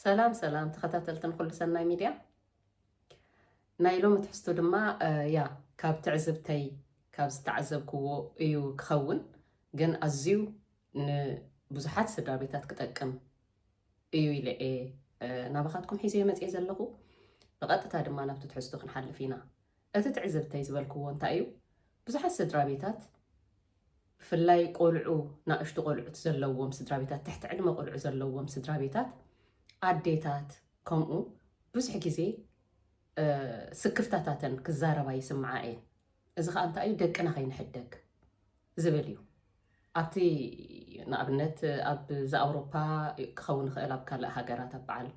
سلام سلام تخاتلتن كل سنة ميديا نايلو متحستو دما يا كاب تعزبتي كاب استعزبكو ايو كخون جن ازيو بزحات سدرا بيتات كتقم ايو الى ايه نابخاتكم حيزي مزئي زلغو بقطتا دما نابتو تحستو خنحل فينا اتتعزبتي زبالكو انتا ايو بزحات سدرا بيتات فلاي قولعو ناقشتو قولعو تزلوهم سدرا بيتات تحت علم قولعو زلوهم سدرا بيتات عديتات كومو بزح جزي سكفتاتاتن كزاربا يسمعا ايه إذا خا أنت أي دقنا خاين حدك زبليو أبتي نابنت أب ز أوروبا كخون خيلاب كلا هاجرات أبعل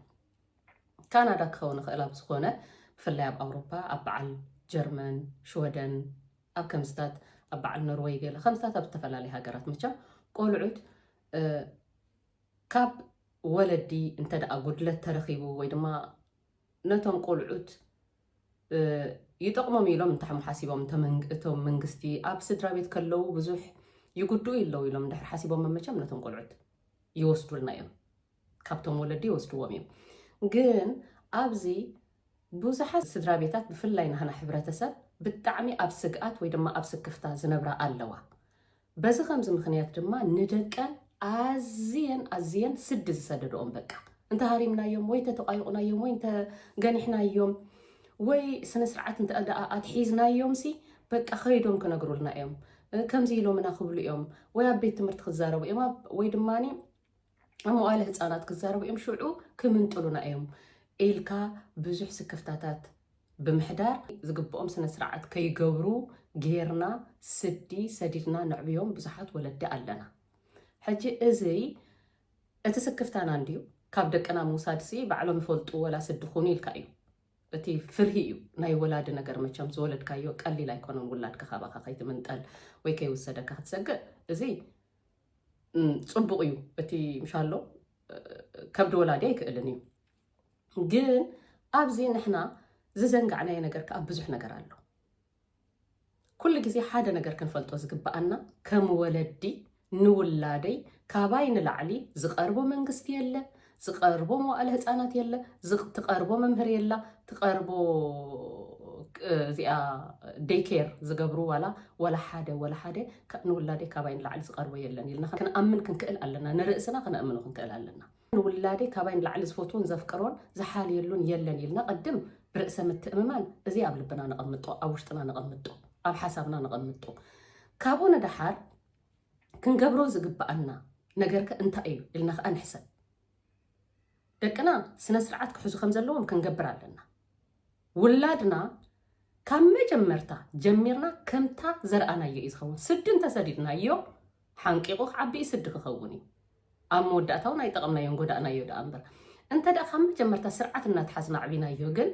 كندا كخون خيلاب سخونة فلا أب أوروبا أبعل جرمن شويدن أب كمستات أبعل نرويج خمسات أب تفلالي هاجرات متشا قولعود كاب ولدي انت دا قدلت ترخيبو ويدما نتم قولعود يتقمم يلوم انتحم حاسيبهم تم منغستي اب سدرا بيت كلو بزوح يقدو يلو يلوم دحر حاسيبهم ممچم نتم قولعود يوسدو لنا يوم كابتم ولدي يوسدو وميم ግን ኣብዚ ብዙሓት ስድራ ቤታት ብፍላይ ንህና ሕብረተሰብ ብጣዕሚ ኣብ ስግኣት ወይ ድማ ኣብ ስክፍታ ዝነብራ ኣለዋ በዚ ከምዚ ምክንያት ድማ ንደቀን ኣዝየን ስድ ዝሰደድኦም በቃ እንተ ሃሪምናዮም ወይ ተተቃይቁናዮም ወይ እንተ ገኒሕናዮም ወይ ስነ ስርዓት እንተ ኣትሒዝናዮም ሲ በቃ ኸይዶም ክነግሩልና እዮም ከምዚ ኢሎምና ክብሉ እዮም ወይ ኣብ ቤት ትምህርቲ ክዛረቡ እዮም ወይ ድማኒ ኣብ መዋእለ ህፃናት ክዛረቡ እዮም ሽዑ ክምንጥሉና እዮም ኢልካ ብዙሕ ስክፍታታት ብምሕዳር ዝግብኦም ስነ ስርዓት ከይገብሩ ጌርና ስዲ ሰዲድና ንዕብዮም ብዙሓት ወለዲ ኣለና ሕጂ እዚ እቲ ስክፍታና እንድዩ ካብ ደቀና ምውሳድ ሲ ባዕሎም ይፈልጡ ወላ ስዲ ኹኑ ኢልካ እዩ እቲ ፍርሂ እዩ ናይ ወላድ ነገር መቸም ዝወለድካዮ ቀሊል ኣይኮነን ውላድካ ካባኻ ከይትምንጠል ወይ ከይውሰደካ ክትሰግእ እዚ ጽቡቕ እዩ እቲ ምሻሎ ከብዲ ወላዲ ኣይክእልን እዩ ግን ኣብዚ ንሕና ዝዘንጋዕናዮ ነገር ከዓ ብዙሕ ነገር ኣሎ ኩሉ ግዜ ሓደ ነገር ክንፈልጦ ዝግባአና ከም ወለዲ ንውላደይ ካባይ ንላዕሊ ዝቐርቦ መንግስቲ የለ ዝቐርቦ መዋእለ ህፃናት የለ ዝትቐርቦ መምህር የላ ትቐርቦ እዚኣ ዴይኬር ዝገብሩ ወላ ሓደ ንውላደይ ካባይ ንላዕሊ ዝቐርቦ የለን ኢልና ክንኣምን ክንክእል ኣለና ንርእስና ክንኣምኖ ክንክእል ኣለና ንውላደይ ካባይ ንላዕሊ ዝፈትዎን ዘፍቅሮን ዝሓልየሉን የለን ኢልና ቅድም ብርእሰ ምትእምማን እዚ ኣብ ልብና ነቐምጦ ኣብ ውሽጥና ነቐምጦ ኣብ ሓሳብና ነቐምጦ ካብኡ ንድሓር ክንገብሮ ዝግባአና ነገርከ እንታይ እዩ ኢልና ከዓ ንሕሰብ ደቅና ስነ ስርዓት ክሕዙ ከም ዘለዎም ክንገብር ኣለና ውላድና ካብ መጀመርታ ጀሚርና ከምታ ዘርአናዮ እዩ ዝኸውን ስዲ እንተሰዲድናዮ ሓንቂቑ ክዓቢ ስዲ ክኸውን እዩ ኣብ መወዳእታ እውን ኣይጠቐምናዮን ጎዳእናዮ ዳ እምበር እንተ ደኣ ካብ መጀመርታ ስርዓት እናተሓዝና ዕቢናዮ ግን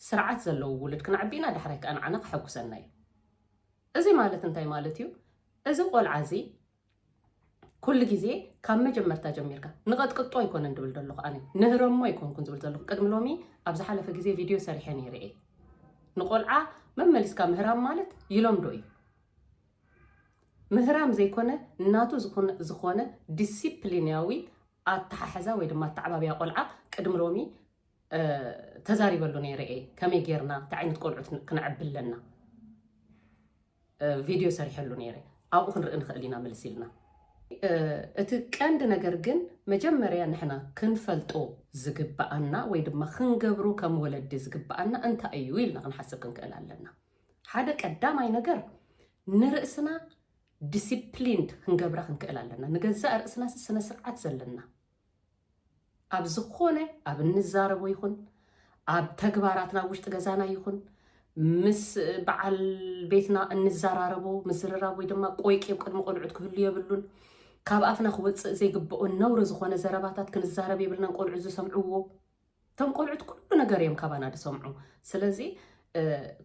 ስርዓት ዘለዎ ውሉድ ክንዕቢና ዳሕራይ ከዓ ንዓና ክሐጉሰና እዩ እዚ ማለት እንታይ ማለት እዩ እዚ ቆልዓ እዚ ኩሉ ግዜ ካብ መጀመርታ ጀሚርካ ንቐጥቅጦ ኣይኮነን ድብል ዘለኹ ኣነ ንህረሞ ኣይኮንኩን ዝብል ዘለኹ ቅድሚ ሎሚ ኣብ ዝሓለፈ ግዜ ቪድዮ ሰሪሐ ነይረ እየ ንቆልዓ መመሊስካ ምህራም ማለት ይለምዶ እዩ ምህራም ዘይኮነ እናቱ ዝኾነ ዲሲፕሊናዊ ኣተሓሕዛ ወይ ድማ ኣተዓባብያ ቆልዓ ቅድሚ ሎሚ ተዛሪበሉ ነይረ እየ ከመይ ጌርና እንታይ ዓይነት ቆልዑት ክንዕብለና ቪድዮ ሰሪሐሉ ነይረ ኣብኡ ክንርኢ ንኽእል ኢና መልሲ ኢልና እቲ ቀንዲ ነገር ግን መጀመርያ ንሕና ክንፈልጦ ዝግባአና ወይ ድማ ክንገብሮ ከም ወለዲ ዝግባአና እንታይ እዩ ኢልና ክንሓስብ ክንክእል ኣለና ሓደ ቀዳማይ ነገር ንርእስና ዲሲፕሊንድ ክንገብራ ክንክእል ኣለና ንገዛእ ርእስና ስነ ስርዓት ዘለና ኣብ ዝኾነ ኣብ እንዛረቦ ይኹን ኣብ ተግባራትና ውሽጢ ገዛና ይኹን ምስ በዓል ቤትና እንዘራረቦ ምዝርራብ ወይ ድማ ቆይቄብ ቅድሚ ቆልዑት ክህሉ የብሉን ካብ ኣፍና ክወፅእ ዘይግብኦ ነውሪ ዝኾነ ዘረባታት ክንዛረብ የብልናን ቆልዑ ዝሰምዕዎ እቶም ቆልዑት ኩሉ ነገር እዮም ካባና ዝሰምዑ ስለዚ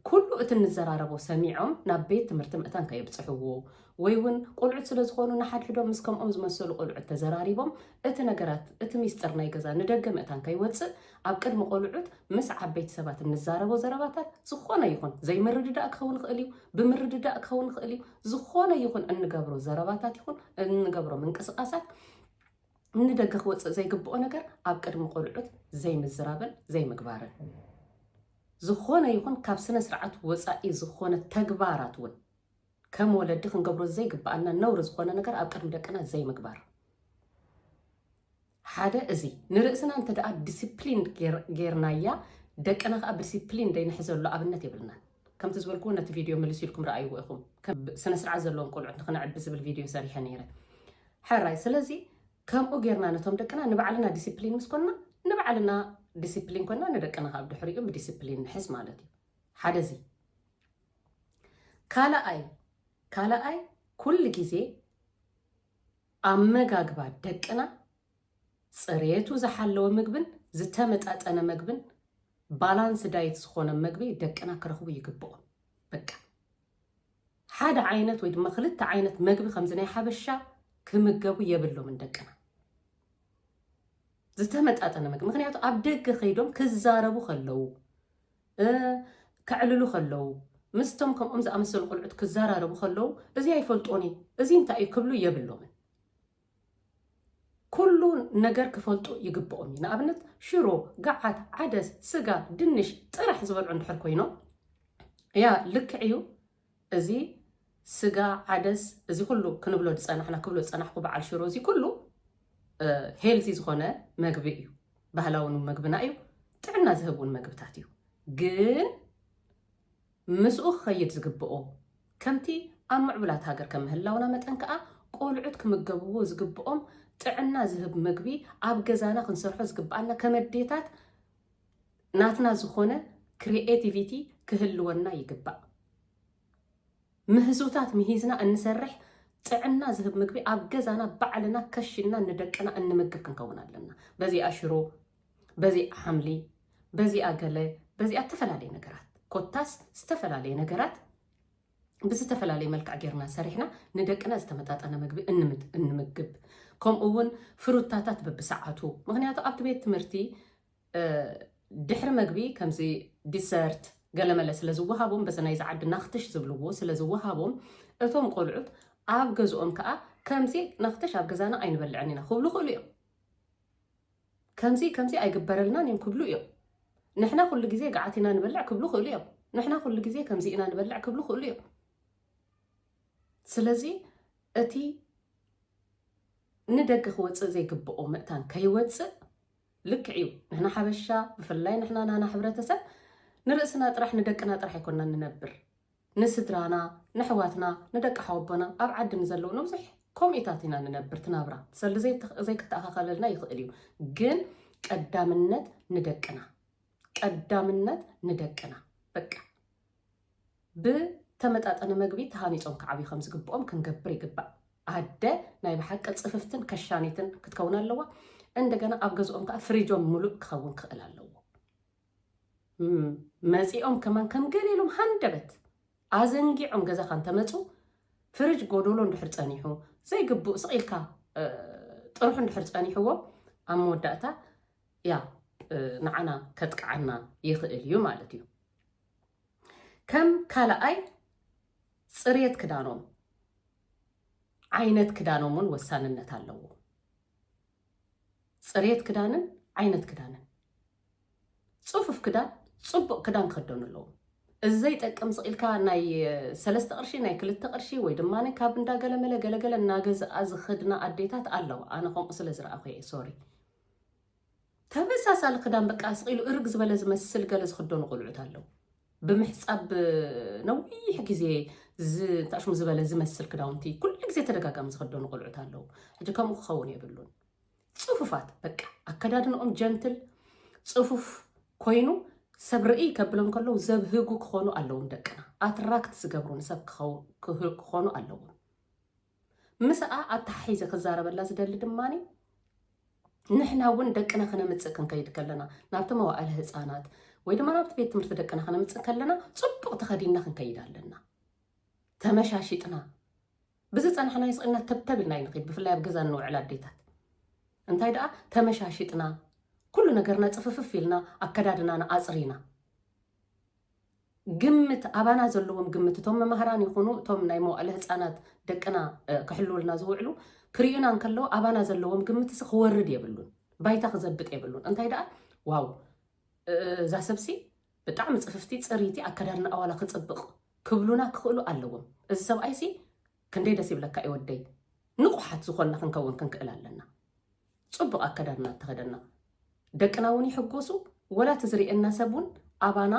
ኩሉ እቲ እንዘራረቦ ሰሚዖም ናብ ቤት ትምህርቲ ምእታን ከየብፅሕዎ ወይ እውን ቆልዑት ስለ ዝኾኑ ንሓድሕዶም ምስ ከምኦም ዝመሰሉ ቆልዑት ተዘራሪቦም እቲ ነገራት እቲ ሚስጥር ናይ ገዛ ንደገ ምእታን ከይወፅእ ኣብ ቅድሚ ቆልዑት ምስ ዓበይቲ ሰባት እንዛረቦ ዘረባታት ዝኾነ ይኹን ዘይምርድዳእ ክኸውን ክእል እዩ ብምርድዳእ ክኸውን ክእል እዩ ዝኾነ ይኹን እንገብሮ ዘረባታት ይኹን እንገብሮ ምንቅስቃሳት ندقخ وص زي قبقو نجر أبقد مقولعت زي مزرابل زي مقبارن زخونة يكون كابسنا سرعة وصائي زخونة تقبارات ون كم ولدي خنقبرو زي قبقنا نور زخونة نجر أبقد مدقنا زي مقبار حدا ازي نرأسنا انت دا ديسيبلين غيرنايا دقنا خا ديسيبلين داي نحزلو لابنت يبلنا كم تزولكو نت فيديو ملسي لكم رايكم كم سنه سرعه زلون قلعت خنعد بس بالفيديو ساريحه نيره حراي سلازي كم او غيرنا نتوم دقنا نبعلنا ديسيبلين مسكنا نبعلنا ديسيبلين كنا ندقنا خا بدحريهم ديسيبلين نحس مالتي حدا زي كالا اي كل غزي امغاغبا دقنا صريتو زحلو مغبن زتمطاطنه مغبن بالانس دايت سخونه مغبي دقنا كرخبو يغبو بقى حدا عينت ወይ ድማ ክልተ عينت مغبي خمزناي حبشا كمغبو يبلو من دقنا زتمطاطنه مغبي مخنياتو اب دغ خيدوم كزاربو خلو كعللو خلو مستم كم زامسل قلعت كزاراربو خلو ازي يفلطوني ازي انت يكبلو يبلو من كلو نجر كفلطو يقبقوم نابنت شرو قعات عدس سقا دنش طرح زبل عند حر كوينو يا لكعيو ازي سقا عدس ازي كلو كنبلو تصنحنا كبلو تصنحكو بعل شرو زي كلو هيلثي زخونه مغبيو بهلاونو مغبنايو طعنا زهبون مغبتاتيو جن مسؤ خيد زقبقو كمتي امعبلات هاجر كمهلاونا متنكا قولعت كمغبو زقبقوم طعنا زهب مغبي اب غزانا كنسرحو زغبانا كمديتات ناتنا زخونه كرياتيفيتي كهلونا يغبا مهزوتات مهيزنا انسرح طعنا زهب مغبي اب غزانا بعلنا كشنا ندقنا انمغب كنكونالنا بزي اشرو بزي حملي بزي اغله بزي اتفلالي نغرات كوتاس استفلالي نغرات بزتفلالي ملكع غيرنا سريحنا ندقنا استمطاطنا مغبي انمغب كم أون فروتاتات ببساعته مغنياتو أبت بيت تمرتي دحر مغبي كمزي ديسرت قال ملا سلازوهابهم بس أنا يزعد نختش زبلوبو سلازوهابهم أتوم قلعت أب جزءهم كأ كمزي نختش أب جزانا أين بلعنينا خبلو خليو كمزي أي جبرلنا نيم كبلو يوم نحنا كل جزء قعتنا نبلع كبلو خليو نحنا كل جزء كمزي إنا نبلع كبلو خليو سلازي أتي ندقخ وص زي قبقو مقتان كيوص لكعيو نحنا حبشا بفلاي نحنا حبرتسب نرأسنا طرح ندقنا طرح يكوننا ننبر نسدرانا نحواتنا ندق حوبنا ابعد نزلو نبزح كوميتاتنا ننبر تنابرا تسل زي كتاخالنا يخيليو جن قدامنت ندقنا بقى بتمطاطن مغبي تهانيصوم كعبي خمس قبقوم كنغبر يقبا عده ناي بحق صففتن كشانيتن كتكون اللوا عندنا ابغزوم كا فريجوم ملوك كون كقلالو مزيኦም كمان كم قليلهم هندبت ازنقيعم غزا خان تمصو فريج غودولو اندحر صنيحو زي قبو سقيلكا طرح اندحر صنيحو اموداتا يا نعنا كتقعنا يخيليو مالتيو كم كالاي صريت كدانوم عينت كدانومون وسانነት አለው صريت كدانن عينت كدانن صفف كدان صبق كدان كدونلو ازاي يطقم صقيلካ ናይ 3 قرشي ናይ 2 قرشي ወይ ድማ ናይ ካብ እንዳገለመለ ገለገለ እናገዝ አዝخدና አዴታት አለው አነ ቆም ስለ ዝራአኹ ሶሪ ተበሳሳል كدان በቃ ስቂሉ እርግ ዝበለ ዝመስል ገለ ዝخدون ቆልዑት አለው بمحصاب نويح غزي تاشم زباله زمسل كداونتي كل غزي تدغاغام زخدون قلعت አለው اجي كم خون يبلون صفوفات بقى اكدادنهم جنتل صفوف كوينو سبرئي كبلهم كلو زبهغو كخونو አለውም ደቀና اتراكت ዝገብሩን ሰብ ክኾኑ አለው مسا اتحيزه كزاربላ ዝደል ድማኒ ንሕና ውን ደቀና ከነምጽከን ከይድ ከለና ናብተ መዋዕለ ህፃናት ወይ ድማ ናብተ ቤት ትምህርት ደቀና ከነምጽ ከለና ጽቡቅ ተኸዲና ክንከይዳለና ተመሻሽጥና ብዚ ጸንሐና ይስቅና ተብተብልና ይንኸይድ ብፍላይ ኣብገዛን ነው ዕላዴታት እንታይ ደኣ ተመሻሽጥና ኩሉ ነገርና ጽፍፍፍ ኢልና አከዳድናና አጽሪና ግምት አባና ዘለዎም ግምት ቶም መምህራን ይኹኑ ቶም ናይ መዋዕለ ህፃናት ደቀና ክሕልውልና ዝውዕሉ ክሪኡና እንከለዉ ኣባና ዘለዎም ግምትስ ክወርድ የብሉን ባይታ ክዘብጥ የብሉን እንታይ ደኣ ዋው እዛ ሰብሲ ብጣዕሚ ፅፍፍቲ ፅሪቲ ኣከዳድና ኣዋላ ክፅብቕ ክብሉና ክኽእሉ ኣለዎም እዚ ሰብኣይሲ ክንደይ ደስ ይብለካ ይወደይ ንቑሓት ዝኾንና ክንከውን ክንክእል ኣለና ፅቡቕ ኣከዳድና ተኸደና ደቅና እውን ይሕጎሱ ወላ ትዝሪአና ሰብውን ኣባና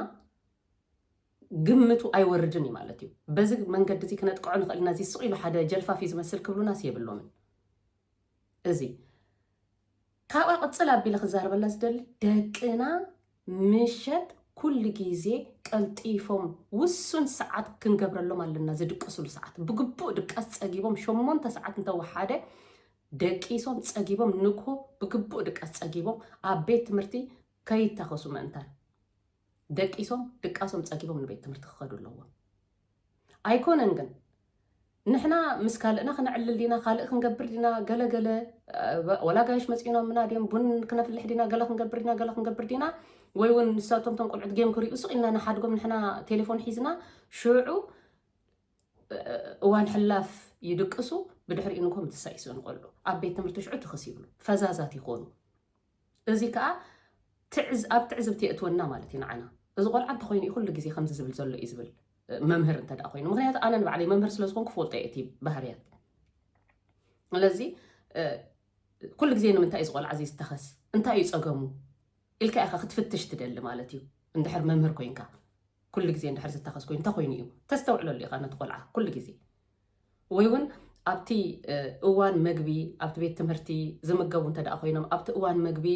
ግምቱ ኣይወርድን እዩ ማለት እዩ በዚ መንገዲ እዚ ክነጥቅዖ ንኽእል ኢና እዚ ስቕ ኢሉ ሓደ ጀልፋፊ ዝመስል ክብሉናስ የብሎምን እዚ ካብኣ ቅፅል ኣቢለ ክዛረበላ ዝደሊ ደቅና ምሸት ኩሉ ግዜ ቀልጢፎም ውሱን ሰዓት ክንገብረሎም ኣለና ዝድቅሱሉ ሰዓት ብግቡእ ድቃስ ፀጊቦም 8 ሰዓት እንተወሓደ ደቂሶም ፀጊቦም ንኩ ብግቡእ ድቃስ ፀጊቦም ኣብ ቤት ትምህርቲ ከይታኸሱ ምእንታን ደቂሶም ድቃሶም ፀጊቦም ንቤት ትምህርቲ ክኸዱ ኣለዎም ኣይኮነን ግን ንሕና ምስ ካልእና ክንዕልል ዲና ካልእ ክንገብር ዲና ገለገለ ወላ ጋይሽ መፂኖም ምና ድዮም ቡን ክነፍልሕ ዲና ገለ ክንገብር ዲና ወይ እውን ንሳቶም ቶም ቆልዑት ጌም ክሪኡ ስቕ ኢልና ንሓድጎም ንሕና ቴሌፎን ሒዝና ሽዑ እዋን ሕላፍ ይድቅሱ ብድሕሪኡ ንኮም ትሳይሱ ንቆልዑ ኣብ ቤት ትምህርቲ ሽዑ ትኽስ ይብሉ ፈዛዛት ይኾኑ እዚ ከዓ ኣብ ትዕዝብቲ የእትወና ማለት እዩ ንዓና እዚ ቆልዓ እንተኮይኑ እዩ ኩሉ ግዜ ከምዚ ዝብል ዘሎ እዩ ዝብል መምህር እንተ ደኣ ኮይኑ ምክንያቱ ኣነ ንባዕለይ መምህር ስለ ዝኾንኩ ክፈልጦ እቲ ባህርያት ስለዚ ኩሉ ግዜ ንምንታይ እዩ ዝቆልዓ እዚ ዝተኸስ እንታይ እዩ ፀገሙ ኢልካ ኢኻ ክትፍትሽ ትደሊ ማለት እዩ እንድሕር መምህር ኮይንካ ኩሉ ግዜ እንድሕር ዝተኸስ ኮይኑ እንታይ ኮይኑ እዩ ተስተውዕለሉ ኢኻ ነቲ ቆልዓ ኩሉ ግዜ ወይ እውን ኣብቲ እዋን መግቢ ኣብቲ ቤት ትምህርቲ ዝምገቡ እንተ ደኣ ኮይኖም ኣብቲ እዋን መግቢ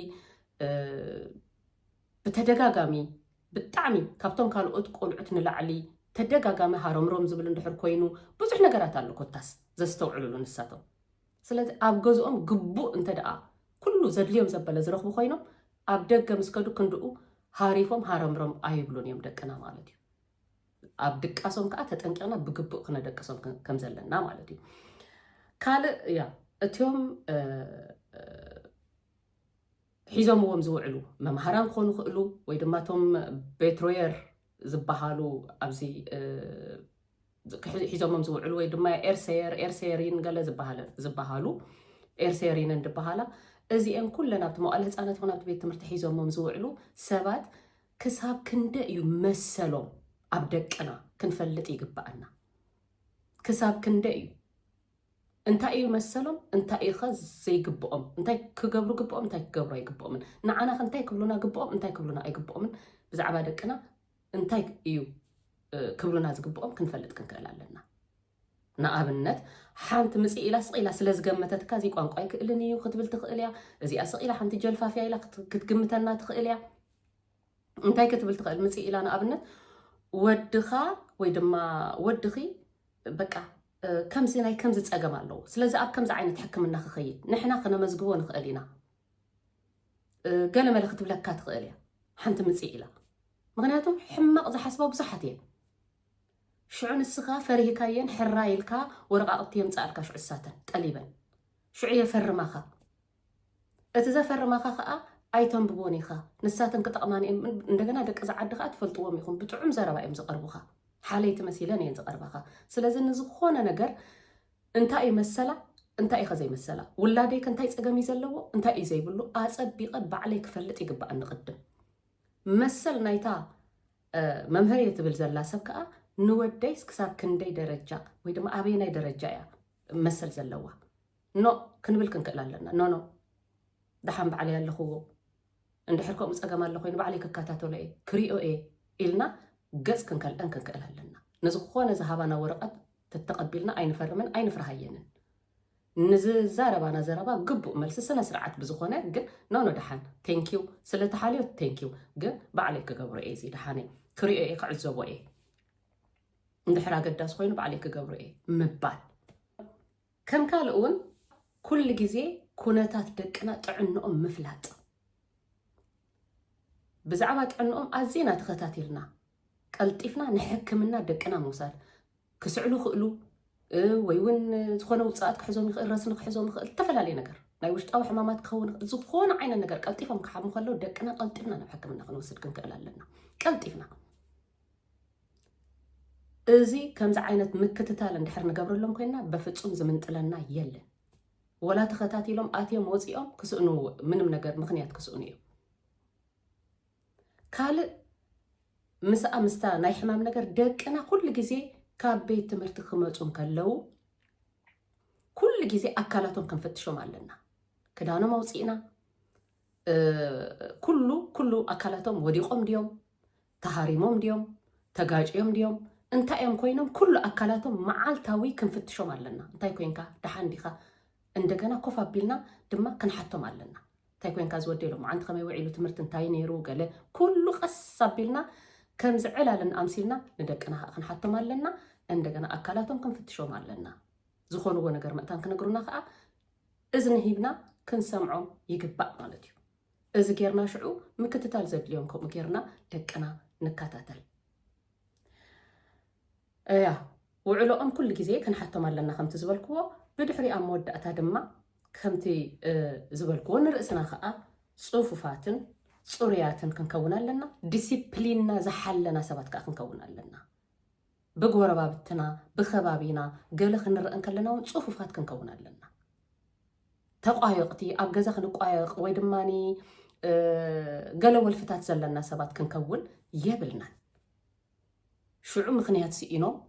ብተደጋጋሚ ብጣዕሚ ካብቶም ካልኦት ቆልዑት ንላዕሊ ተደጋጋሚ ሃረምሮም ዝብል እንድሕር ኮይኑ ብዙሕ ነገራት ኣሎ ኮታስ ዘስተውዕሉሉ ንሳቶም ስለዚ ኣብ ገዝኦም ግቡእ እንተ ደኣ ኩሉ ዘድልዮም ዘበለ ዝረኽቡ ኮይኖም ኣብ ደገ ምስ ከዱ ክንድኡ ሃሪፎም ሃረምሮም ኣይብሉን እዮም ደቅና ማለት እዩ ኣብ ድቃሶም ከዓ ተጠንቂቕና ብግቡእ ክነደቅሶም ከም ዘለና ማለት እዩ ካልእ ያ እትዮም ሒዞምዎም ዝውዕሉ መምሃራን ክኾኑ ክእሉ ወይ ድማ እቶም ቤትሮየር ዝበሃሉ ኣብዚ ሒዞሞም ዝውዕሉ ወይ ድማ ኤርሴየሪን ገለ ዝበሃሉ ኤርሴየሪንን ዝበሃላ እዚአን ኩለን ኣብቲ መዋእለ ህፃናት ይኹን ኣብቲ ቤት ትምህርቲ ሒዞሞም ዝውዕሉ ሰባት ክሳብ ክንደ እዩ መሰሎም ኣብ ደቅና ክንፈልጥ ይግባአና ክሳብ ክንደ እዩ እንታይ እዩ መሰሎም እንታይ ኢኸ ዘይግብኦም እንታይ ክገብሩ ግብኦም እንታይ ክገብሩ ኣይግብኦምን ንዓና እንታይ ክብሉና ግብኦም እንታይ ክብሉና ኣይግብኦምን ብዛዕባ ደቅና እንታይ እዩ ክብሉና ዝግብኦም ክንፈልጥ ክንክእል ኣለና ንኣብነት ሓንቲ ምፅኢ ኢላ ስቕ ኢላ ስለ ዝገመተትካ እዚ ቋንቋ ይክእልን እዩ ክትብል ትኽእል እያ እዚኣ ስቕ ኢላ ሓንቲ ጀልፋፍያ ኢላ ክትግምተና ትኽእል እያ እንታይ ክትብል ትኽእል ምፅኢ ኢላ ንኣብነት ወድኻ ወይ ድማ ወድኺ በቃ ከምዚ ናይ ከምዚ ፀገም ኣለዎ ስለዚ ኣብ ከምዚ ዓይነት ሕክምና ክኸይድ ንሕና ክነመዝግቦ ንኽእል ኢና ገለ መለ ክትብለካ ትኽእል እያ ሓንቲ ምፅኢ ኢላ ምክንያቱም ሕማቕ ዝሓስባ ብዙሓት እየን ሽዑ ንስኻ ፈሪህካየን ሕራ ኢልካ ወረቃቕቲ የምፃእልካ ሽዑ ሳተን ጠሊበን ሽዑ የፈርማኻ እቲ ዘፈርማኻ ከዓ ኣይተንብቦን ኢኻ ንሳተን ክጠቕማን እየን እንደገና ደቂ ዝዓዲ ከዓ ትፈልጥዎም ኢኹም ብጥዑም ዘረባ እዮም ዝቐርቡኻ ሓለይቲ መሲለን እየን ዝቐርባኻ ስለዚ ንዝኾነ ነገር እንታይ እዩ መሰላ እንታይ ኢኸ ዘይመሰላ ውላደይ ከንታይ ፀገም እዩ ዘለዎ እንታይ እዩ ዘይብሉ ኣፀቢቐ ባዕለይ ክፈልጥ ይግባእ ንቕድም መሰል ናይታ መምሃር ትብል ዘላ ሰብ ከዓ ንወደይስ ክሳብ ክንደይ ደረጃ ወይ ድማ ኣበየናይ ደረጃ እያ መሰል ዘለዋ ኖ ክንብል ክንክእል ኣለና ኖ ድሓን ባዕለይ ኣለኽዎ እንድሕር ከምኡ ፀገም ኣሎ ኮይኑ ባዕለይ ክከታተሎ እየ ክሪኦ እየ ኢልና ገፅ ክንከልአን ክንክእል ኣለና ንዝኾነ ዝሃባና ወረቐት ተተቐቢልና ኣይንፈርምን ኣይንፍርሃየንን ንዝዛረባና ዘረባ ግቡእ መልሲ ስነ ስርዓት ብዝኾነ ግን ኖ ድሓን ቴንኪው ስለተሓልዮ ቴንኪው ግን ባዕለይ ክገብሮ እየ እዚ ድሓነ ክሪኦ እየ ክዕዘቦ እየ እንድሕር ኣገዳሲ ኮይኑ ባዕለይ ክገብሮ እየ ምባል ከም ካልእ እውን ኩሉ ግዜ ኩነታት ደቅና ጥዕንኦም ምፍላጥ ብዛዕባ ጥዕንኦም ኣዝና ተኸታቲልና ቀልጢፍና ንሕክምና ደቅና ምውሳድ ክስዕሉ ክእሉ ወይ እውን ዝኾነ ውፅኣት ክሕዞም ይኽእል ረስኒ ክሕዞም ይኽእል ዝተፈላለዩ ነገር ናይ ውሽጣዊ ሕማማት ክኸውን ዝኾነ ዓይነት ነገር ቀልጢፎም ክሓሙ ከለዉ ደቅና ቀልጢፍና ናብ ሕክምና ክንወስድ ክንክእል ኣለና ቀልጢፍና እዚ ከምዚ ዓይነት ምክትታል እንድሕር ንገብረሎም ኮይና በፍጹም ዝምንጥለና የለን ولا تختاتيلهم آتيهم وصيهم كسؤنو منم نجر مخنيات كسؤنيهم كال مسا مستا ناي حمام نجر دقنا كل جزء كابيت تمرت خمسون كلو كل جزء أكلاتهم كنفتشوا معلنا كدانا موصينا كله أكلاتهم وديقهم ديوم تهاريمهم ديوم تجاجيهم ديوم انت ايام كوينهم كل أكلاتهم معالتاوي كنفتشوا معلنا انتاي كوينكا دحان ديخا عندنا كوفا بيلنا دما كنحطهم معلنا انتاي كوينكا زودي لهم عند خمي وعيلو تمرت انتاي نيرو قال كله قصة بيلنا كم زعلالن أمسيلنا ندقنا كنحطهم معلنا عندنا أكلاتهم كنفتشوا معلنا زخونو ነገር መጣን ከነገሩና ከዓ እዝን ሂብና ክንሰምዖም ይግባእ ማለት እዩ እዚ ጌርና ሽዑ ምክትታል ዘድልዮም ከምኡ ጌርና ደቅና ንካታተል ውዕሎኦም ኩሉ ግዜ ክንሓቶም ኣለና ከምቲ ዝበልክዎ ብድሕሪ ኣብ መወዳእታ ድማ ከምቲ ዝበልክዎ ንርእስና ከዓ ጽፉፋትን ጽሩያትን ክንከውን ኣለና ዲሲፕሊንና ዝሓለና ሰባት ከዓ ክንከውን ኣለና بغوربابتنا بخبابينا قال خنرأ كلنا صفوفات كنكون لنا تقايقتي أبجزا خنقايق ويدماني قالوا الفتات زلنا سبات كنكون يبلنا شعو مخنيات سئينو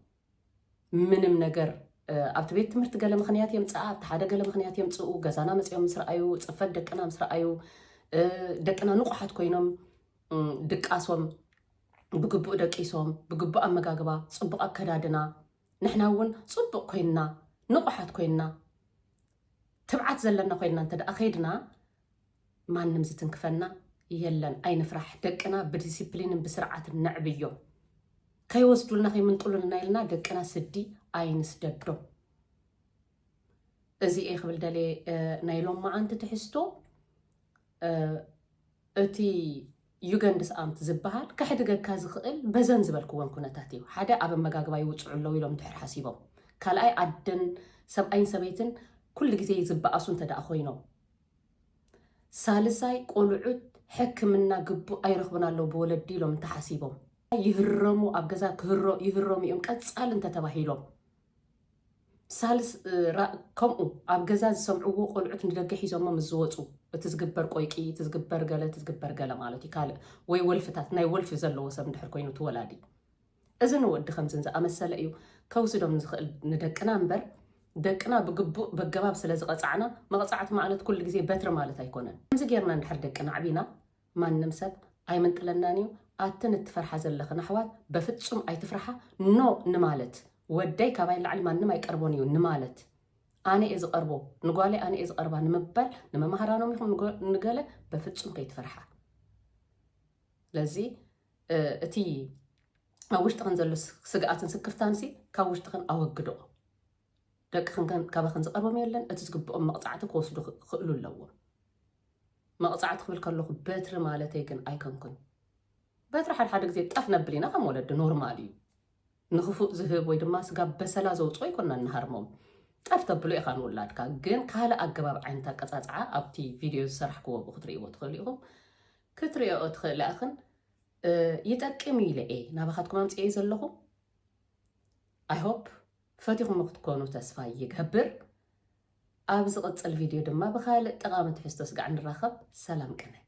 من منجر أبتبيت تمرت قال مخنيات يمتص حدا قال مخنيات يمتصو جزانا مسيوم مسرأيو تصفد دكنا مسرأيو دكنا نقحت كوينم دك أسوم بقبو دقيسوم بقبو أمجاجبا صبق أكدادنا نحناون صبق كوينا نقحت كوينا تبعت زلنا كوينا انت أخيدنا ما نمزي تنكفنا يلن أي نفرح دقنا بديسيبلين بسرعة النعبيو كي وصلنا خي من طولنا نايلنا دقنا سدي أي نسددو أزي إيه قبل دالي نايلون ما أنت تحستو أتي يوغندس أمت زبهال كحد كاز خقل بزن زبالكوان كونتاتيو حدا أبا مقاقبا يوصعو اللو يلوم تحر حسيبو كالاي عدن سبعين سبيتن كل جزي زبا أسون تدا أخوينو سالساي قولعود حكمنا قبو أي رخبنا اللو بولدي لوم تحسيبو يهرمو أبقزا يهرمو يوم كتسال انت تباهيلو سالس كمو أبقزا سمعوه قولعود ندقحي زوما مزوطو تزقبر قويكي تزقبر قالة مالتي كالي وي ولفتات ناي ولف زلو وسب ندحر كوينو تولادي إذن ود خمسين زا أمسال أيو كوسدوم ندقنا نبر دقنا بقباب سلازق قصعنا ما قصعت معنات كل جزي بتر مالت هيكونن مزي غيرنا ندحر دقنا عبينا ما نمسد أي من تلنانيو آتن تفرحة زلخنا حوات بفتسم أي تفرحة نو نمالت وداي كاباي العلم نما يقربونيو نمالت أنا إذا قربو نقولي أنا إذا قربا نمبل نما مهرانو ميخم نقولي بفتسم كي تفرحة لذي أتي أوش تخن زلو سقعات سكفتانسي كاوش تخن أوقدو لك خن كابا خن زقربو ميلن أتسقب أم مقطعتك وصدو خقلو اللو مقطعت خبل كاللو باتر مالتيكن أيكنكن باتر حد زي تقفنا بلينا خم ولد نورمالي نخفو زهب ويدما سقاب بسلا زوطو يكوننا نهارموم أفتبلو إخان ولادك جن كهلا أجباب عينتا قصاصعة أبتي فيديو سرحكوا بخطريقو تخليهم كتريقو تخلي أخن يتأكمي لإيه نابخاتكم أمس إيه زلهم I hope فاتيكم مختكونو تسفاي يكبر أبزغط الفيديو دما بخالق تقامت حستوس قاعد نراخب سلام كنه